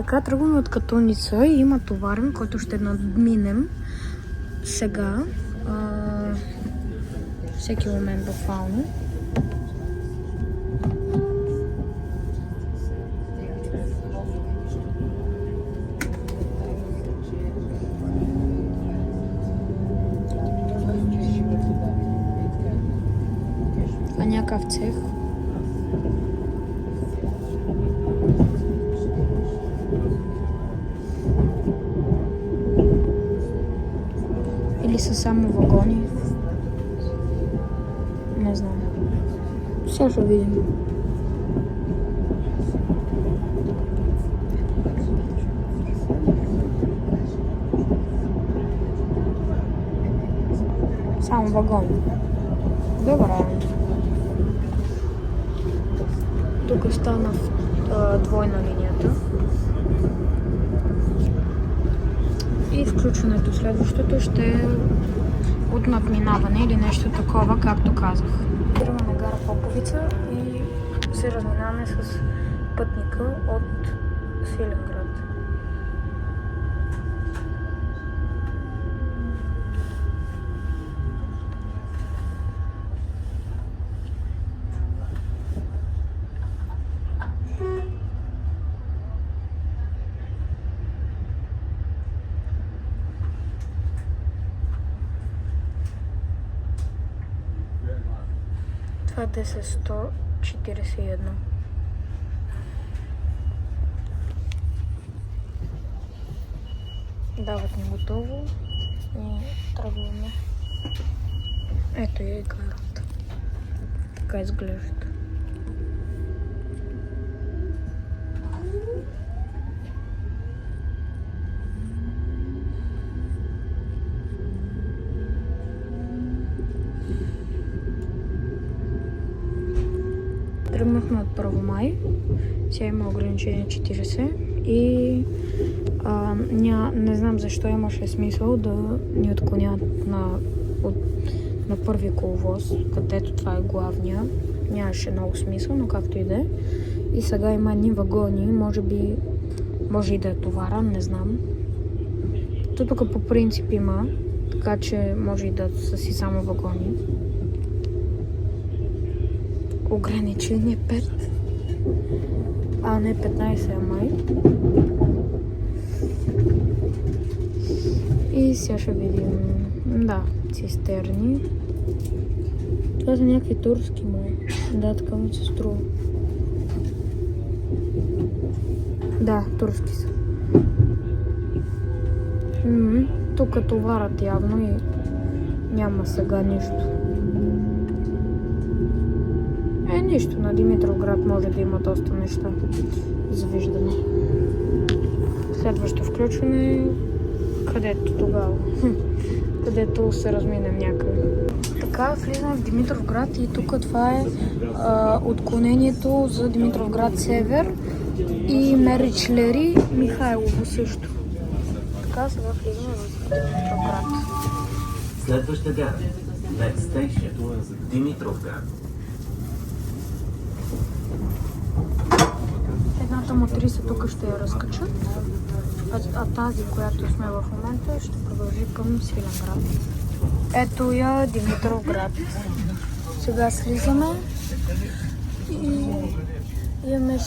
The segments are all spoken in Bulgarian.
Така, тръгваме от Катуница и има товарен, който ще надминем сега. Всеки момент буквално. Това е някакъв цех. Или са само вагони? Не знам. Сега ще видим. Само вагони. Добре. Тук стана двойна линията. И включването следващото ще е от надминаване или нещо такова, както казах. Идваме на гара Поповица и се разминаваме с пътника от Свиленград. Това е 10-141. Дават ни готово и тръгваме. Ето я и карата. Така изглежда. Тръгнахме от Първомай, сега има ограничение 40 и не знам защо имаше смисъл да ни отклонят на първи коловоз, където това е главния. Нямаше много смисъл, но както и да е. И сега има едни вагони, може и да е товарен, не знам. Тук по принцип има, така че може и да са си само вагони. Ограничение 5, а не 15 май. И сега ще видим, да, цистерни. Това са някакви турски май. Да, така ми се струва. Да, турски са. Тук товарят явно и няма сега нищо. Нищо, на Димитровград може да има доста неща за виждане. Следващо включване, където тогава? Където се разминем някъде. Така, влизаме в Димитровград и тук това е отклонението за Димитровград Север и Меричлери Михайлово също. Така, сега влизаме в Димитровград. Следваща гара. Next station. Димитровград. Едната мотриса тук ще я разкачат, а тази, която сме в момента, ще продължи към Свиленград. Ето я Димитровград. Сега слизаме и имаме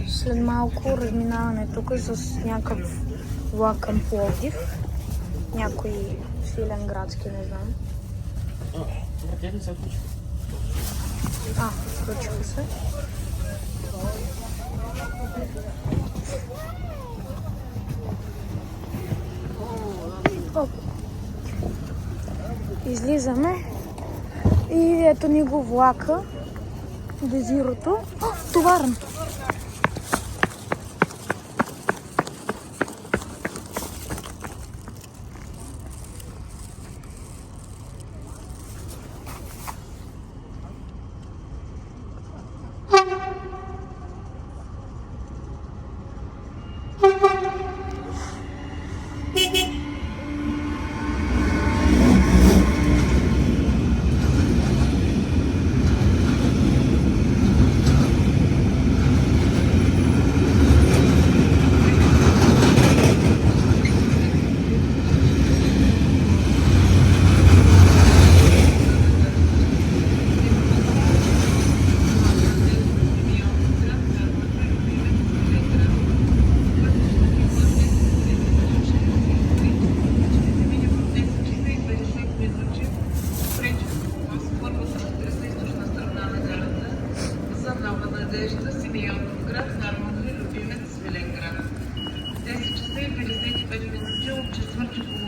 след малко разминаване тук с някакъв влак към Пловдив. Някой свиленградски, не знам. Включиха се. Излизаме и ето ни го влака, Дезирото. Товарен!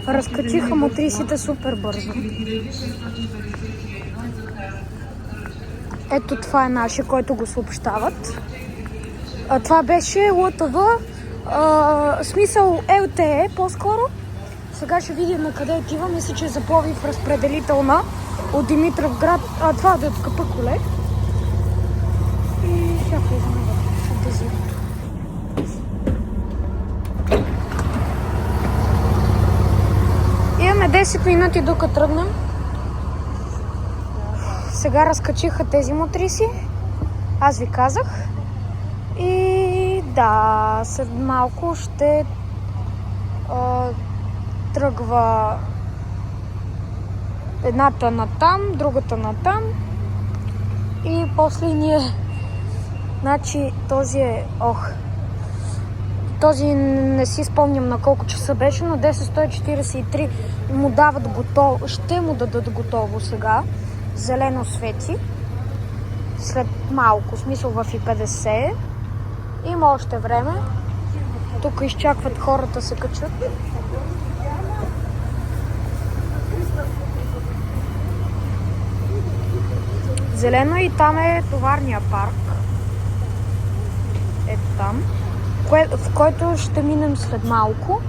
Разкачиха мотрисите супер бързо. Ето това е нашия, който го съобщават. Това беше ЛТВ, смисъл ЛТЕ по-скоро. Сега ще видим на къде отива. Мисля, че е за Пловдив разпределителна от Димитровград. Това е да откъпа коле. И сега влизаме в фантазията. Имаме 10 минути докато тръгнем. Сега разкачиха тези мотриси. Аз ви казах. И да, след малко ще тръгва едната натам, другата натам. И после ние... Значи този е... Този не си спомням на колко часа беше, но 10:143 му дават готово. Ще му дадат готово сега. Зелено свети. След малко, смисъл в и 50. Има още време. Тук изчакват хората се качат. Зелено и там е товарния парк. Ето там. В който ще минем след малко.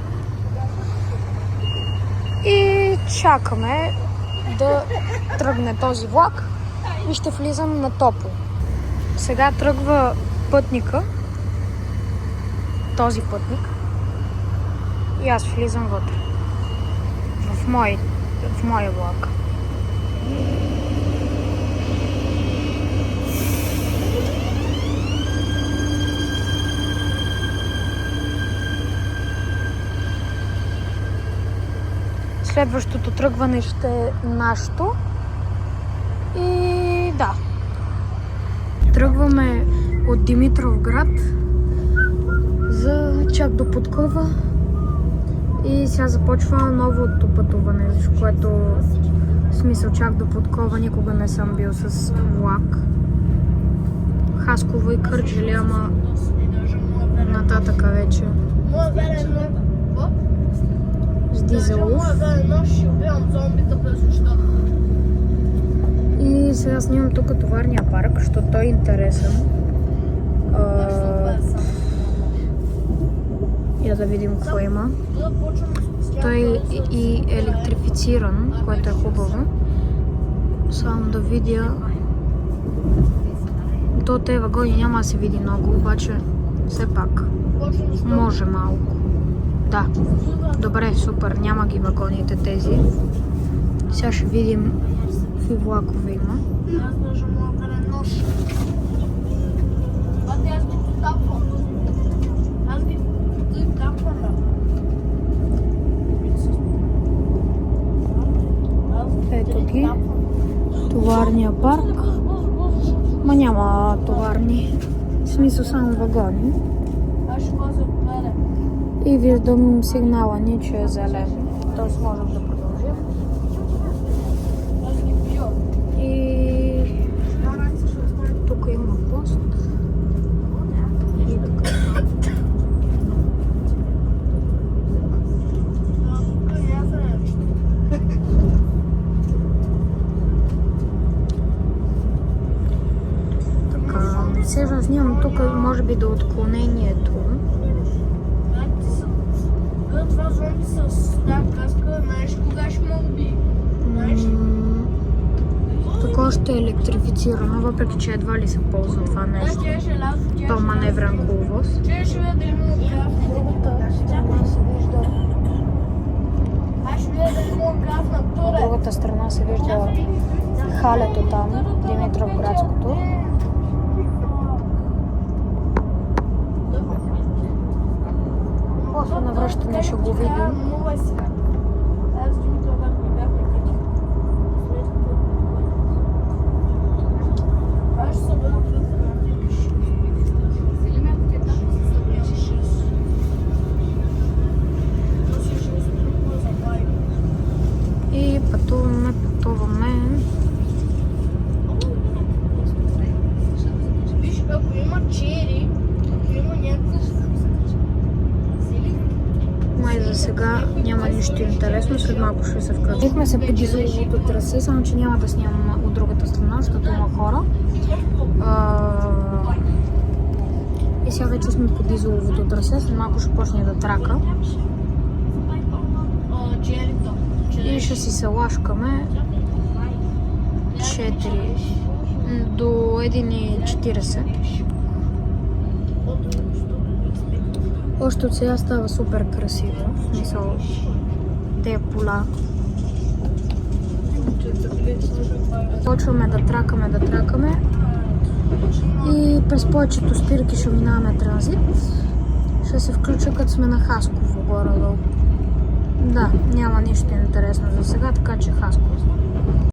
И чакаме да тръгне този влак и ще влизам на топло. Сега тръгва пътника. Този пътник. И аз влизам вътре. В моя влак. Следващото тръгване ще е нашето. И да. Тръгваме от Димитровград за чак до Подкова. И сега започва новото пътуване, с което в смисъл чак до Подкова никога не съм бил с влак. Хасково и Кърджали, ама нататъка вече. С Дизелов. И сега снимам тук товарния парк, защото той е интересен. Я да видим какво има. Той е и електрифициран, което е хубаво. Само да видя. То тези вагони няма да се види много, обаче все пак може малко. Да, добре, супер, няма ги вагоните тези. Сега ще видим какви влакове има. Ето ги. Товарния парк. Ма няма товарни. В смисъл само вагони. И виждам сигнала ни, че е зелен. Тоест можем да продължим. И тук има пост. И тук. Така, сега снимам тук, може би до отклонението. Това зомби с каска, знаеш кога ще ме убие? Тук още е електрифицирано, въпреки че едва ли се ползва това нещо. То маневрен коловоз. Другата страна се вижда халето там, Димитровградското. После на връщане ще го видим. И пътуваме. Виж, ако има чери, ако има някакъв сега няма нищо интересно, след малко ще се включим. Бихме се по дизеловото трасе, само че няма да снимам от другата страна, защото има хора. И сега вече сме по дизеловото трасе, след малко ще почне да трака. И ще си се лашкаме 4 до 1,40. Още от сега става супер красиво. В смисъл, тези поля. Почваме да тракаме. И през повечето спирки ще минаваме транзит. Ще се включа като сме на Хасково горе-долу. Да, няма нищо интересно за сега, така че Хасково.